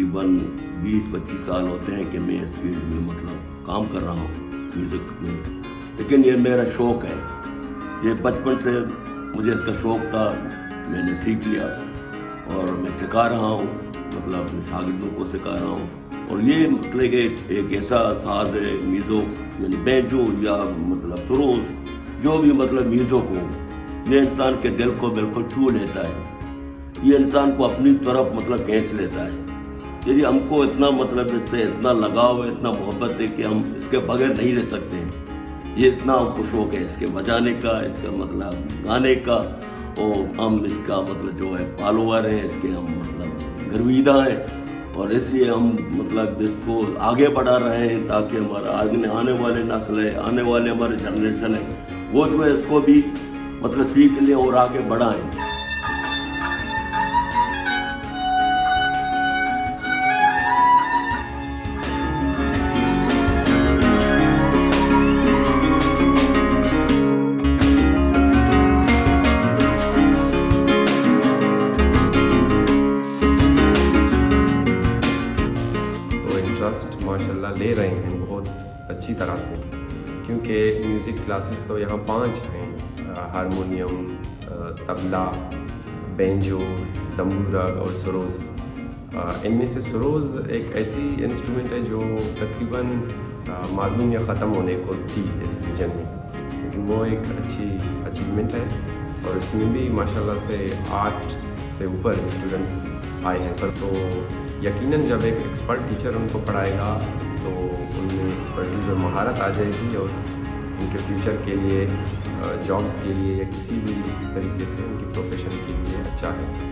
तकरीबन 20-25 साल होते हैं कि मैं इस फील्ड में मतलब काम कर रहा हूँ म्यूज़िक में। लेकिन ये मेरा शौक़ है, ये बचपन से मुझे इसका शौक़ था, मैंने सीख लिया और मैं सिखा रहा हूँ, मतलब अपने शागिर्दों को सिखा रहा हूँ। और ये मतलब कि एक ऐसा साज़ है मीज़ो यानी बैंजो या मतलब सरोज़, जो भी मतलब म्यूज़िक हो, ये इंसान के दिल को बिल्कुल छू लेता है, ये इंसान को अपनी तरफ मतलब खींच लेता है। यदि हमको इतना मतलब इससे इतना लगाव है, इतना मोहब्बत है कि हम इसके बगैर नहीं रह सकते हैं। ये इतना हमको शौक़ है इसके बजाने का, इसका मतलब गाने का, और हम इसका मतलब जो है फॉलोअर हैं, इसके हम मतलब गर्विदा हैं, और इसलिए हम मतलब इसको आगे बढ़ा रहे हैं ताकि हमारा आने वाले नस्ल है, आने वाले हमारे जनरेशन है, वो जो है इसको भी मतलब सीख लें और आगे बढ़ाएं। इंटरेस्ट माशाल्लाह ले रहे हैं बहुत अच्छी तरह से, क्योंकि म्यूज़िक क्लासेस तो यहाँ 5 हैं, हारमोनियम, तबला, बेंजो, तंबूरा और सरोज़। इनमें से सरोज़ एक ऐसी इंस्ट्रूमेंट है जो तकरीबन मालूम या ख़त्म होने को थी इस रीजन में, लेकिन वो एक अच्छी अचीवमेंट है। और इसमें भी माशाल्लाह से 8 से ऊपर स्टूडेंट्स आए हैं। पर तो यकीनन जब एक एक्सपर्ट टीचर उनको पढ़ाएगा तो उनमें एक्सपर्टीज और महारत आ जाएगी और उनके फ्यूचर के लिए, जॉब्स के लिए या किसी भी तरीके से उनकी प्रोफेशन के लिए अच्छा है।